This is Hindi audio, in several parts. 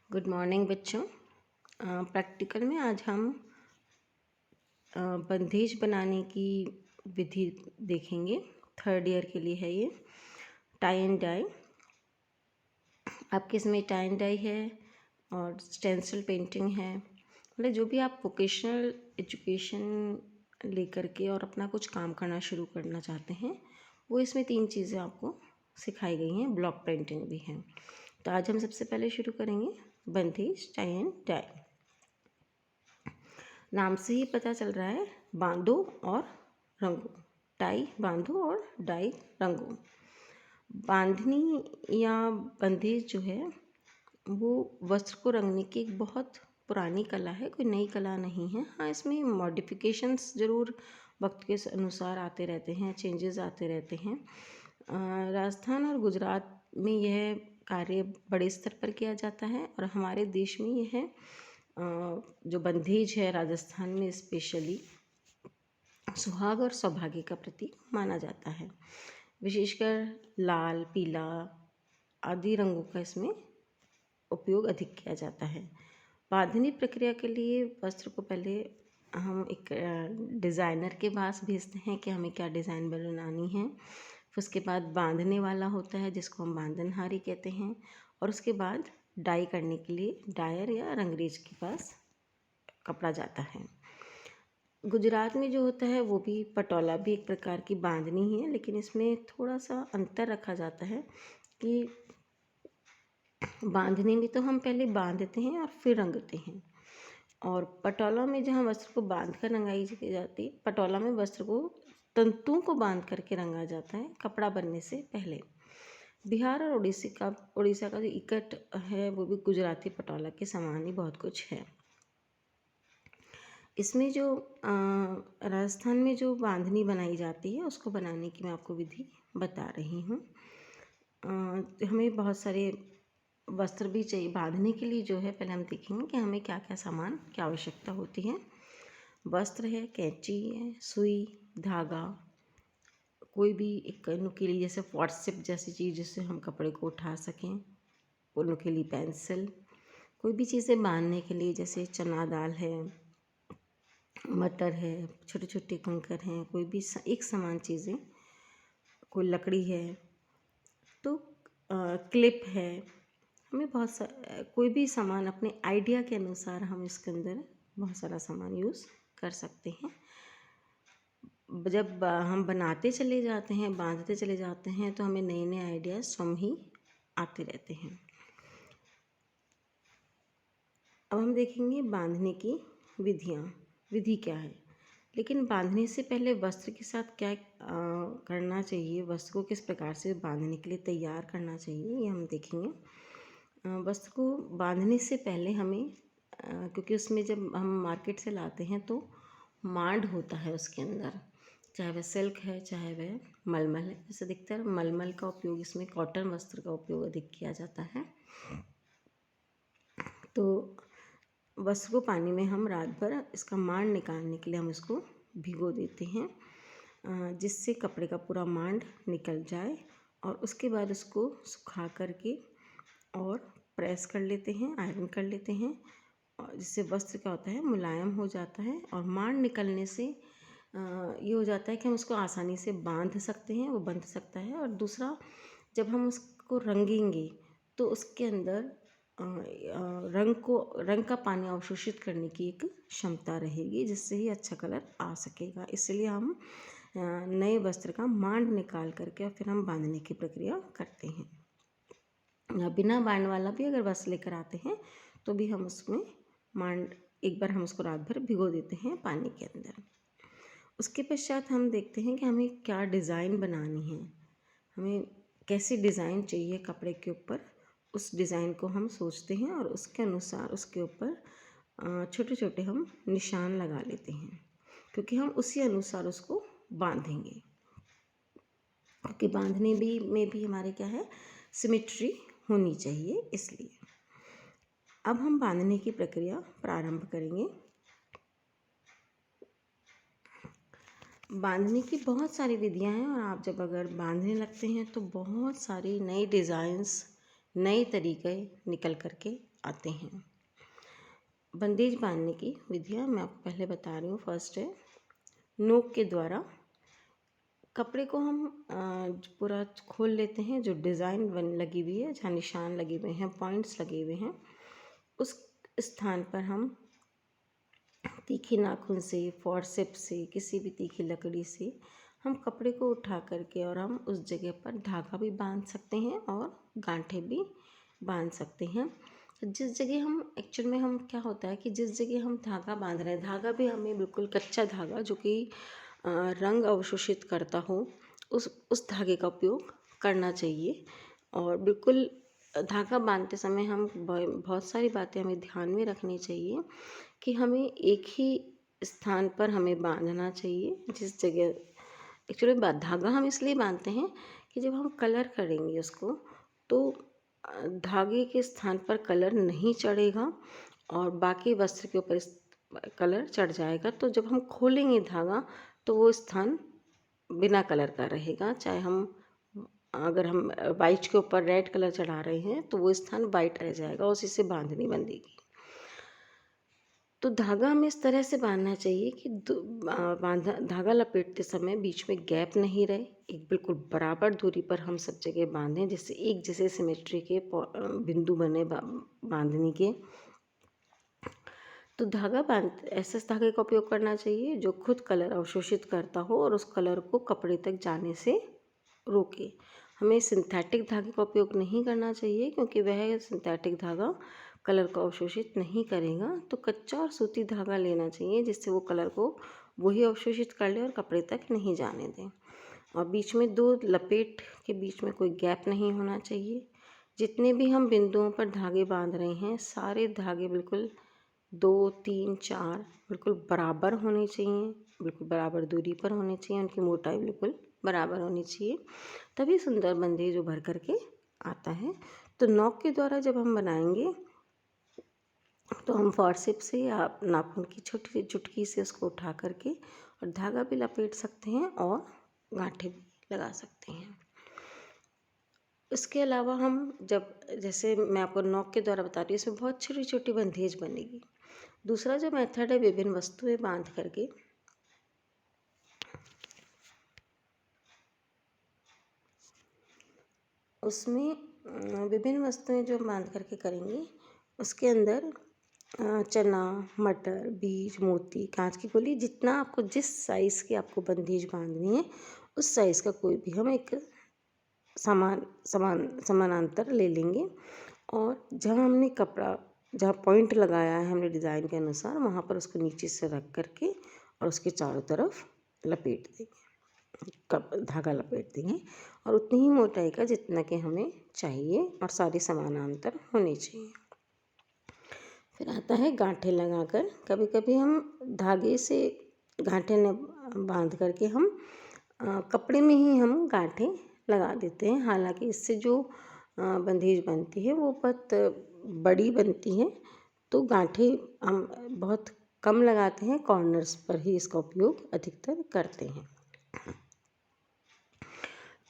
गुड मॉर्निंग बच्चों। प्रैक्टिकल में आज हम बंधेज बनाने की विधि देखेंगे। थर्ड ईयर के लिए है ये। टाई एंड डाई, आपके इसमें टाई एंड डाई है और स्टेंसिल पेंटिंग है। मतलब जो भी आप वोकेशनल एजुकेशन लेकर के और अपना कुछ काम करना शुरू करना चाहते हैं, वो इसमें 3 चीज़ें आपको सिखाई गई हैं। ब्लॉक प्रिंटिंग भी है। तो आज हम सबसे पहले शुरू करेंगे बंधेज टाई एंड डाई। नाम से ही पता चल रहा है, बांधो और रंगो। टाई बांधो और डाई रंगो। बांधनी या बंधेज जो है वो वस्त्र को रंगने की एक बहुत पुरानी कला है, कोई नई कला नहीं है। हाँ, इसमें मॉडिफिकेशंस ज़रूर वक्त के अनुसार आते रहते हैं, चेंजेस आते रहते हैं। राजस्थान और गुजरात में यह कार्य बड़े स्तर पर किया जाता है और हमारे देश में यह जो बंधेज है राजस्थान में स्पेशली सुहाग और सौभाग्य का प्रतीक माना जाता है। विशेषकर लाल, पीला आदि रंगों का इसमें उपयोग अधिक किया जाता है। बांधनी प्रक्रिया के लिए वस्त्र को पहले हम एक डिज़ाइनर के पास भेजते हैं कि हमें क्या डिज़ाइन बनानी है। फिर उसके बाद बांधने वाला होता है जिसको हम बांधनहारी कहते हैं, और उसके बाद डाई करने के लिए डायर या रंगरेज के पास कपड़ा जाता है। गुजरात में जो होता है वो भी पटोला भी एक प्रकार की बांधनी ही है, लेकिन इसमें थोड़ा सा अंतर रखा जाता है कि बांधने में तो हम पहले बांधते हैं और फिर रंगते हैं, और पटोला में जहाँ वस्त्र को बांध कर रंगाई जाती है, पटोला में वस्त्र को तंतुओं को बांध करके रंगा जाता है कपड़ा बनने से पहले। बिहार और उड़ीसा का जो इकट है वो भी गुजराती पटोला के समान ही बहुत कुछ है। इसमें जो राजस्थान में जो बांधनी बनाई जाती है उसको बनाने की मैं आपको विधि बता रही हूँ। हमें बहुत सारे वस्त्र भी चाहिए बांधने के लिए। जो है पहले हम देखेंगे कि हमें क्या क्या सामान की आवश्यकता होती है। वस्त्र है, कैंची है, सुई, धागा, कोई भी एक नुकीली जैसे व्हाट्सएप जैसी चीज़ जिससे हम कपड़े को उठा सकें, वो नुकीली पेंसिल, कोई भी चीज़ें बांधने के लिए जैसे चना दाल है, मटर है, छोटे छोटे कंकर हैं, कोई भी एक समान चीज़ें, कोई लकड़ी है, तो क्लिप है। हमें बहुत कोई भी सामान अपने आइडिया के अनुसार हम इसके अंदर बहुत सारा सामान यूज़ कर सकते हैं। जब हम बनाते चले जाते हैं, बांधते चले जाते हैं, तो हमें नए नए आइडिया स्वयं ही आते रहते हैं। अब हम देखेंगे बांधने की विधि क्या है। लेकिन बांधने से पहले वस्त्र के साथ क्या करना चाहिए, वस्त्र को किस प्रकार से बांधने के लिए तैयार करना चाहिए, ये हम देखेंगे। वस्त्र को बांधने से पहले हमें क्योंकि उसमें जब हम मार्केट से लाते हैं तो मांड होता है उसके अंदर, चाहे वह सिल्क है चाहे वह मलमल है। जैसे अधिकतर मलमल का उपयोग, इसमें कॉटन वस्त्र का उपयोग अधिक किया जाता है। तो वस्त्र को पानी में हम रात भर इसका मांड निकालने के लिए हम इसको भिगो देते हैं, जिससे कपड़े का पूरा मांड निकल जाए, और उसके बाद उसको सुखा करके और प्रेस कर लेते हैं, आयरन कर लेते हैं, और जिससे वस्त्र क्या होता है, मुलायम हो जाता है। और मांड निकलने से ये हो जाता है कि हम उसको आसानी से बांध सकते हैं, वो बंध सकता है। और दूसरा, जब हम उसको रंगेंगे तो उसके अंदर रंग का पानी अवशोषित करने की एक क्षमता रहेगी, जिससे ही अच्छा कलर आ सकेगा। इसलिए हम नए वस्त्र का मांड निकाल करके और फिर हम बांधने की प्रक्रिया करते हैं। बिना बांड वाला भी अगर वस्त्र लेकर आते हैं तो भी हम उसमें मांड एक बार हम उसको रात भर भिगो देते हैं पानी के अंदर। उसके पश्चात हम देखते हैं कि हमें क्या डिज़ाइन बनानी है, हमें कैसी डिज़ाइन चाहिए कपड़े के ऊपर। उस डिज़ाइन को हम सोचते हैं और उसके अनुसार उसके ऊपर छोटे छोटे हम निशान लगा लेते हैं, क्योंकि हम उसी अनुसार उसको बांधेंगे। क्योंकि बांधने में भी हमारे क्या है, सिमेट्री होनी चाहिए। इसलिए अब हम बांधने की प्रक्रिया प्रारंभ करेंगे। बांधने की बहुत सारी विधियां हैं, और आप जब अगर बांधने लगते हैं तो बहुत सारी नई डिज़ाइंस, नए तरीके निकल करके आते हैं। बंदेज बांधने की विधियाँ मैं आपको पहले बता रही हूँ। फर्स्ट है नोक के द्वारा कपड़े को हम पूरा खोल लेते हैं। जो डिज़ाइन बन लगी हुई है, जहाँ निशान लगे हुए हैं, पॉइंट्स लगे हुए हैं, उस स्थान पर हम तीखी नाखून से, फोर्सेप्स से, किसी भी तीखी लकड़ी से हम कपड़े को उठा करके और हम उस जगह पर धागा भी बांध सकते हैं और गांठें भी बांध सकते हैं। तो जिस जगह हम एक्चुअल में हम क्या होता है कि जिस जगह हम धागा बांध रहे हैं, धागा भी हमें बिल्कुल कच्चा धागा जो कि रंग अवशोषित करता हो, उस धागे का उपयोग करना चाहिए। और बिल्कुल धागा बांधते समय हम बहुत सारी बातें हमें ध्यान में रखनी चाहिए कि हमें एक ही स्थान पर हमें बांधना चाहिए। जिस जगह एक्चुअली धागा हम इसलिए बांधते हैं कि जब हम कलर करेंगे उसको तो धागे के स्थान पर कलर नहीं चढ़ेगा और बाकी वस्त्र के ऊपर कलर चढ़ जाएगा। तो जब हम खोलेंगे धागा तो वो स्थान बिना कलर का रहेगा। चाहे हम अगर हम वाइट के ऊपर रेड कलर चढ़ा रहे हैं तो वो स्थान वाइट रह जाएगा, उसी से बांधनी बंधेगी। तो धागा हमें इस तरह से बांधना चाहिए कि धागा लपेटते समय बीच में गैप नहीं रहे, एक बिल्कुल बराबर दूरी पर हम सब जगह बांधें, जिससे एक जैसे सिमेट्री के बिंदु बने बांधने के। तो धागा ऐसे धागे का उपयोग करना चाहिए जो खुद कलर अवशोषित करता हो और उस कलर को कपड़े तक जाने से रोके। हमें सिंथेटिक धागे का उपयोग नहीं करना चाहिए क्योंकि वह सिंथेटिक धागा कलर को अवशोषित नहीं करेगा। तो कच्चा और सूती धागा लेना चाहिए जिससे वो कलर को वही अवशोषित कर ले और कपड़े तक नहीं जाने दें। और बीच में दो लपेट के बीच में कोई गैप नहीं होना चाहिए। जितने भी हम बिंदुओं पर धागे बांध रहे हैं सारे धागे बिल्कुल 2, 3, 4 बिल्कुल बराबर होने चाहिए, बिल्कुल बराबर दूरी पर होने चाहिए, उनकी मोटाई बिल्कुल बराबर होनी चाहिए, तभी सुंदर बंदेज उभर करके आता है। तो नॉक के द्वारा जब हम बनाएंगे तो हम फोर्सेप्स से या नाखून की छोटी चुटकी से उसको उठा करके और धागा भी लपेट सकते हैं और गांठें भी लगा सकते हैं। इसके अलावा हम जब जैसे मैं आपको नॉक के द्वारा बता रही हूँ, इसमें बहुत छोटी छोटी बंदेज बनेगी। दूसरा जो मेथड है विभिन्न वस्तुएं बांध करके, उसमें विभिन्न वस्तुएं जो बांध करके करेंगे उसके अंदर चना, मटर, बीज, मोती, कांच की गोली, जितना आपको जिस साइज़ की आपको बंदेज बांधनी है उस साइज़ का कोई भी हम एक समानांतर ले लेंगे और जहाँ हमने कपड़ा जहाँ पॉइंट लगाया है हमने डिज़ाइन के अनुसार वहाँ पर उसको नीचे से रख करके और उसके चारों तरफ लपेट देंगे, धागा लपेट देंगे और उतनी ही मोटाई का जितना कि हमें चाहिए और सारी समानांतर होनी चाहिए। फिर आता है गांठें लगाकर। कभी कभी हम धागे से गांठें न बांध करके हम कपड़े में ही हम गांठें लगा देते हैं। हालांकि इससे जो बंदेज बनती है वो बहुत बड़ी बनती है, तो गांठें हम बहुत कम लगाते हैं, कॉर्नर्स पर ही इसका उपयोग अधिकतर करते हैं।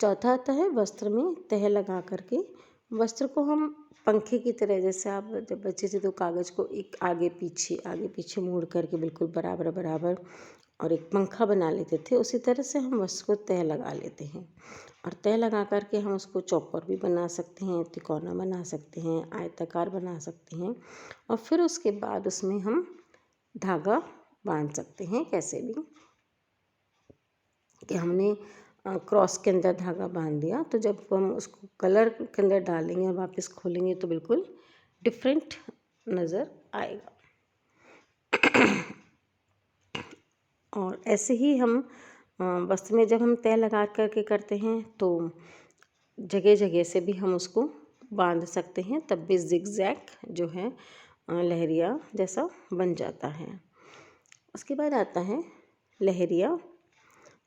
चौथा आता है वस्त्र में तह लगा करके। वस्त्र को हम पंखे की तरह, जैसे आप जब बच्चे थे तो कागज़ को एक आगे पीछे मोड़ करके बिल्कुल बराबर बराबर और एक पंखा बना लेते थे, उसी तरह से हम वस्त्र को तह लगा लेते हैं। और तह लगा करके हम उसको चौकोर भी बना सकते हैं, तिकोना बना सकते हैं, आयताकार बना सकते हैं और फिर उसके बाद उसमें हम धागा बांध सकते हैं। कैसे भी कि हमने क्रॉस के अंदर धागा बांध दिया तो जब हम उसको कलर के अंदर डालेंगे और वापस खोलेंगे तो बिल्कुल डिफरेंट नज़र आएगा। और ऐसे ही हम वस्त्र में जब हम तह लगा करके करते हैं तो जगह जगह से भी हम उसको बांध सकते हैं, तब भी जिगजैग जो है लहरिया जैसा बन जाता है। उसके बाद आता है लहरिया।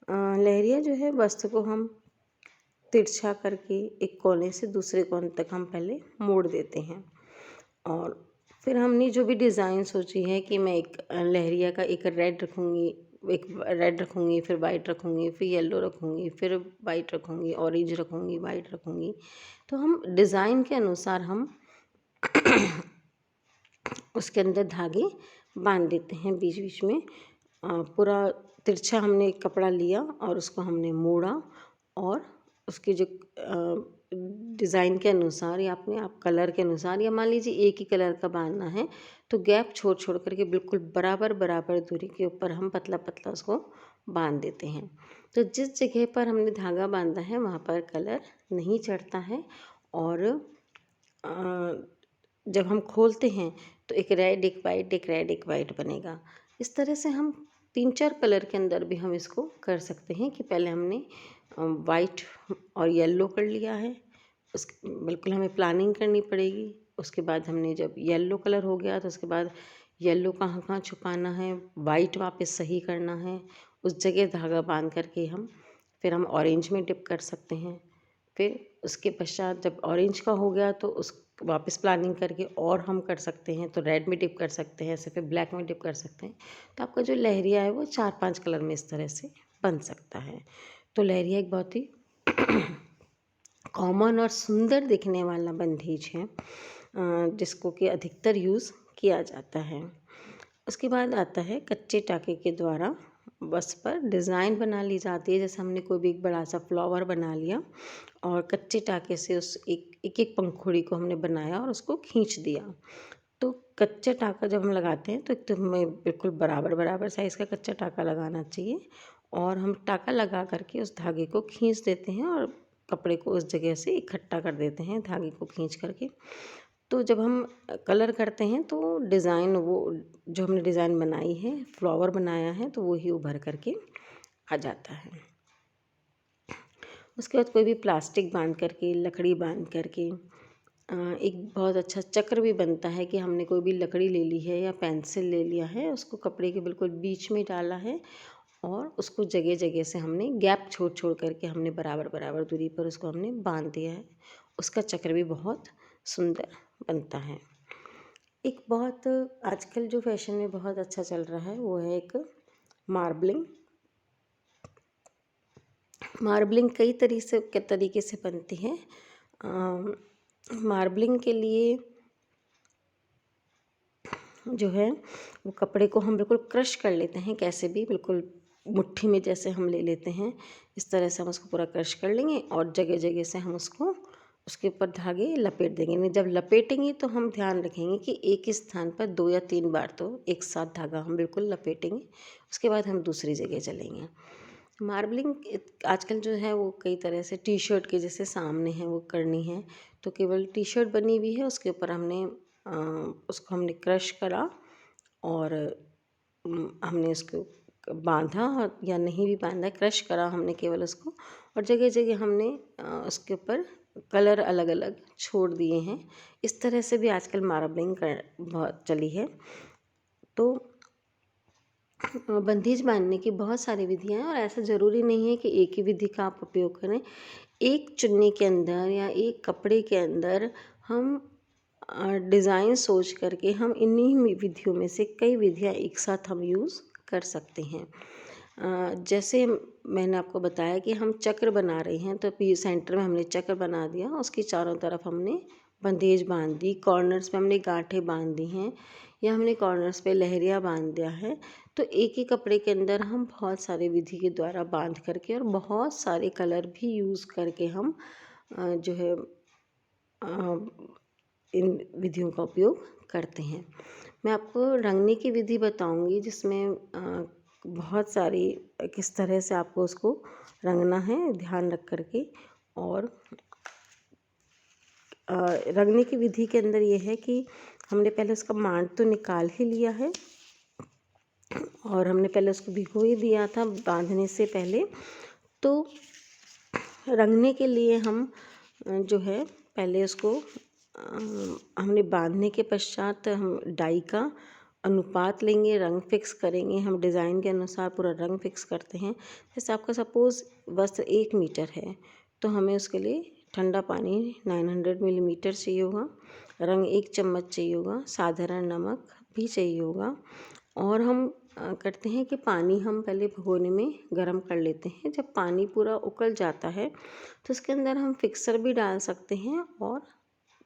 लहरिया जो है वस्त्र को हम तिरछा करके एक कोने से दूसरे कोने तक हम पहले मोड़ देते हैं और फिर हमने जो भी डिज़ाइन सोची है कि मैं एक लहरिया का एक रेड रखूँगी, फिर वाइट रखूँगी, फिर येलो रखूँगी, फिर वाइट रखूँगी, ऑरेंज रखूँगी, वाइट रखूँगी, तो हम डिज़ाइन के अनुसार हम उसके अंदर धागे बांध देते हैं बीच बीच में। पूरा तिरछा हमने कपड़ा लिया और उसको हमने मोड़ा और उसके जो डिज़ाइन के अनुसार या अपने आप कलर के अनुसार, या मान लीजिए एक ही कलर का बांधना है तो गैप छोड़ छोड़ करके बिल्कुल बराबर बराबर दूरी के ऊपर हम पतला पतला उसको बांध देते हैं। तो जिस जगह पर हमने धागा बांधा है वहाँ पर कलर नहीं चढ़ता है। और जब हम खोलते हैं तो एक रेड एक वाइट, एक रेड एक वाइट बनेगा। इस तरह से हम 3-4 कलर के अंदर भी हम इसको कर सकते हैं कि पहले हमने वाइट और येलो कर लिया है, उस बिल्कुल हमें प्लानिंग करनी पड़ेगी। उसके बाद हमने जब येलो कलर हो गया तो उसके बाद येलो कहाँ कहाँ छुपाना है, वाइट वापस सही करना है, उस जगह धागा बांध करके फिर हम ऑरेंज में डिप कर सकते हैं। फिर उसके पश्चात जब ऑरेंज का हो गया तो उस वापस प्लानिंग करके और हम कर सकते हैं, तो रेड में डिप कर सकते हैं, ऐसे फिर ब्लैक में डिप कर सकते हैं। तो आपका जो लहरिया है वो 4-5 कलर में इस तरह से बन सकता है। तो लहरिया एक बहुत ही कॉमन और सुंदर दिखने वाला बंधेज है जिसको कि अधिकतर यूज़ किया जाता है। उसके बाद आता है कच्चे टाके के द्वारा वस्त्र पर डिज़ाइन बना ली जाती है। जैसे हमने कोई भी एक बड़ा सा फ्लावर बना लिया और कच्चे टाके से उस एक एक पंखुड़ी को हमने बनाया और उसको खींच दिया। तो कच्चा टाका जब हम लगाते हैं तो एक तो हमें बिल्कुल बराबर बराबर साइज़ का कच्चा टाका लगाना चाहिए और हम टाका लगा करके उस धागे को खींच देते हैं और कपड़े को उस जगह से इकट्ठा कर देते हैं धागे को खींच करके। तो जब हम कलर करते हैं तो डिज़ाइन वो जो हमने डिज़ाइन बनाई है, फ्लावर बनाया है, तो वो ही उभर करके आ जाता है। उसके बाद कोई भी प्लास्टिक बांध करके, लकड़ी बांध करके एक बहुत अच्छा चक्र भी बनता है कि हमने कोई भी लकड़ी ले ली है या पेंसिल ले लिया है, उसको कपड़े के बिल्कुल बीच में डाला है और उसको जगह जगह से हमने गैप छोड़ छोड़ करके हमने बराबर बराबर दूरी पर उसको हमने बांध दिया है। उसका चक्र भी बहुत सुंदर बनता है। एक बहुत आजकल जो फैशन में बहुत अच्छा चल रहा है वो है एक मार्बलिंग। मार्बलिंग कई तरीके से बनती है। मार्बलिंग के लिए जो है वो कपड़े को हम बिल्कुल क्रश कर लेते हैं, कैसे भी बिल्कुल मुट्ठी में जैसे हम ले लेते हैं, इस तरह से हम उसको पूरा क्रश कर लेंगे और जगह जगह से हम उसको उसके ऊपर धागे लपेट देंगे। नहीं, जब लपेटेंगे तो हम ध्यान रखेंगे कि एक ही स्थान पर 2 या 3 बार तो एक साथ धागा हम बिल्कुल लपेटेंगे, उसके बाद हम दूसरी जगह चलेंगे। मार्बलिंग आजकल जो है वो कई तरह से टी शर्ट के जैसे सामने है वो करनी है, तो केवल टी शर्ट बनी हुई है, उसके ऊपर हमने उसको हमने क्रश करा और हमने उसको बांधा या नहीं भी बांधा, क्रश करा हमने केवल उसको और जगह जगह हमने उसके ऊपर कलर अलग अलग छोड़ दिए हैं। इस तरह से भी आजकल मार्बलिंग कर बहुत चली है। तो बंधेज बांधने की बहुत सारी विधियाँ हैं और ऐसा ज़रूरी नहीं है कि एक ही विधि का आप उपयोग करें। एक चुन्नी के अंदर या एक कपड़े के अंदर हम डिज़ाइन सोच करके हम इन्हीं विधियों में से कई विधियाँ एक साथ हम यूज़ कर सकते हैं। जैसे मैंने आपको बताया कि हम चक्र बना रहे हैं, तो सेंटर में हमने चक्र बना दिया, उसकी चारों तरफ हमने बंधेज बांध दी, कॉर्नर्स पे हमने गांठें बांध दी हैं या हमने कॉर्नर्स पे लहरिया बांध दिया है। तो एक ही कपड़े के अंदर हम बहुत सारे विधि के द्वारा बांध करके और बहुत सारे कलर भी यूज़ करके हम जो है इन विधियों का उपयोग करते हैं। मैं आपको रंगने की विधि बताऊंगी जिसमें बहुत सारी किस तरह से आपको उसको रंगना है ध्यान रख करके। और रंगने की विधि के अंदर ये है कि हमने पहले उसका मांड तो निकाल ही लिया है और हमने पहले उसको भिगो ही दिया था बांधने से पहले। तो रंगने के लिए हम जो है पहले उसको हमने बांधने के पश्चात हम डाई का अनुपात लेंगे, रंग फिक्स करेंगे। हम डिज़ाइन के अनुसार पूरा रंग फिक्स करते हैं। जैसे आपका सपोज़ वस्त्र 1 मीटर है तो हमें उसके लिए ठंडा पानी 900 मिलीमीटर चाहिए होगा, रंग 1 चम्मच चाहिए होगा, साधारण नमक भी चाहिए होगा। और हम करते हैं कि पानी हम पहले भगोने में गर्म कर लेते हैं। जब पानी पूरा उकल जाता है तो उसके अंदर हम फिक्सर भी डाल सकते हैं और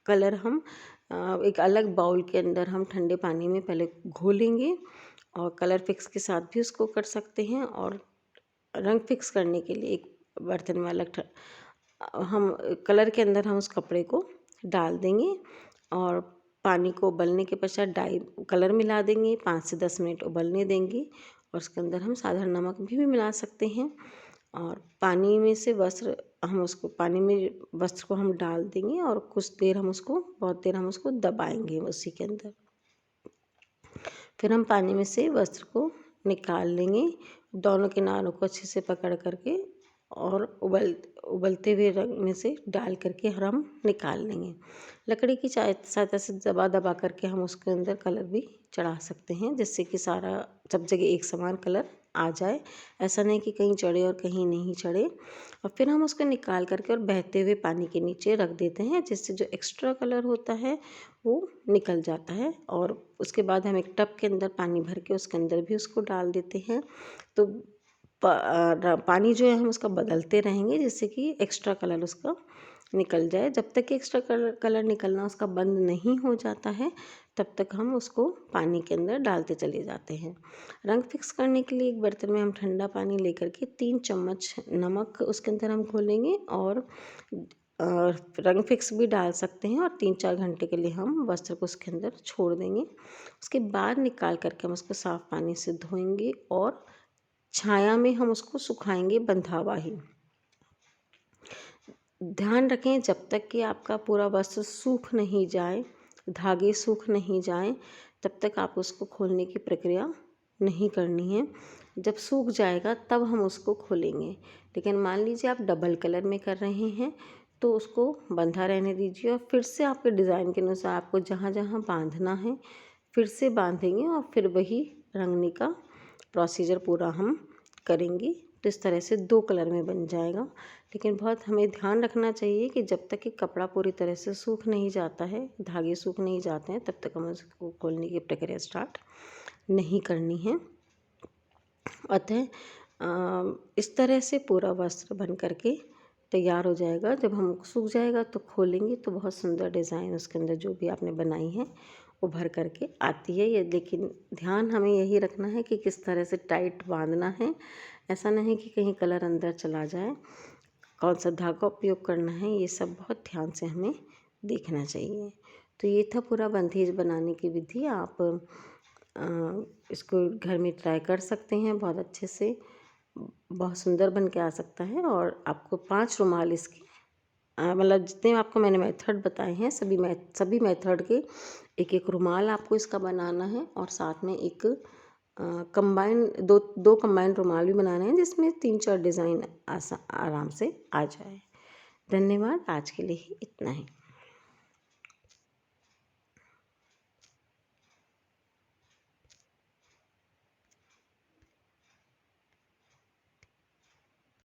कलर हम एक अलग बाउल के अंदर हम ठंडे पानी में पहले घोलेंगे और कलर फिक्स के साथ भी उसको कर सकते हैं। और रंग फिक्स करने के लिए एक बर्तन में अलग हम कलर के अंदर हम उस कपड़े को डाल देंगे और पानी को उबलने के पश्चात डाई कलर मिला देंगे, 5 से 10 मिनट उबलने देंगे और उसके अंदर हम साधारण नमक भी मिला सकते हैं। और पानी में से वस्त्र हम उसको पानी में वस्त्र को हम डाल देंगे और कुछ देर हम उसको बहुत देर हम उसको दबाएंगे उसी के अंदर। फिर हम पानी में से वस्त्र को निकाल लेंगे, दोनों किनारों को अच्छे से पकड़ करके और उबलते हुए रंग में से डाल करके हम निकाल लेंगे। लकड़ी की सहायता से दबा दबा करके हम उसके अंदर कलर भी चढ़ा सकते हैं, जिससे कि सारा सब जगह एक समान कलर आ जाए। ऐसा नहीं कि कहीं चढ़े और कहीं नहीं चढ़े। और फिर हम उसको निकाल करके और बहते हुए पानी के नीचे रख देते हैं, जिससे जो एक्स्ट्रा कलर होता है वो निकल जाता है। और उसके बाद हम एक टब के अंदर पानी भर के उसके अंदर भी उसको डाल देते हैं। तो पानी जो है हम उसका बदलते रहेंगे, जिससे कि एक्स्ट्रा कलर उसका निकल जाए। जब तक कि एक्स्ट्रा कलर निकलना उसका बंद नहीं हो जाता है, तब तक हम उसको पानी के अंदर डालते चले जाते हैं। रंग फिक्स करने के लिए एक बर्तन में हम ठंडा पानी लेकर के 3 चम्मच नमक उसके अंदर हम घोलेंगे और रंग फिक्स भी डाल सकते हैं और 3-4 घंटे के लिए हम वस्त्र को उसके अंदर छोड़ देंगे। उसके बाद निकाल करके हम उसको साफ़ पानी से धोएंगे और छाया में हम उसको सुखाएंगे, बंधा हुआ ही। ध्यान रखें जब तक कि आपका पूरा वस्त्र सूख नहीं जाए, धागे सूख नहीं जाएं, तब तक आप उसको खोलने की प्रक्रिया नहीं करनी है। जब सूख जाएगा तब हम उसको खोलेंगे। लेकिन मान लीजिए आप डबल कलर में कर रहे हैं तो उसको बंधा रहने दीजिए और फिर से आपके डिज़ाइन के अनुसार आपको जहाँ जहाँ बांधना है फिर से बांधेंगे और फिर वही रंगने का प्रोसीजर पूरा हम करेंगे। तो इस तरह से 2 कलर में बन जाएगा। लेकिन बहुत हमें ध्यान रखना चाहिए कि जब तक कि कपड़ा पूरी तरह से सूख नहीं जाता है, धागे सूख नहीं जाते हैं, तब तक हमें उसको खोलने की प्रक्रिया स्टार्ट नहीं करनी है। अतः इस तरह से पूरा वस्त्र बन करके तैयार हो जाएगा। जब हम सूख जाएगा तो खोलेंगे तो बहुत सुंदर डिज़ाइन उसके अंदर जो भी आपने बनाई है उभर करके आती है। ये लेकिन ध्यान हमें यही रखना है कि किस तरह से टाइट बांधना है। ऐसा नहीं कि कहीं कलर अंदर चला जाए, कौन सा धागा उपयोग करना है, ये सब बहुत ध्यान से हमें देखना चाहिए। तो ये था पूरा बंधेज बनाने की विधि। आप इसको घर में ट्राई कर सकते हैं, बहुत अच्छे से बहुत सुंदर बन के आ सकता है। और आपको 5 रुमाल इसके मतलब जितने आपको मैंने मेथड बताए हैं सभी मेथड के एक रुमाल आपको इसका बनाना है और साथ में एक कंबाइन दो कंबाइन रुमाल भी बनाने हैं, जिसमें 3-4 डिज़ाइन आराम से आ जाए। धन्यवाद। आज के लिए ही इतना ही।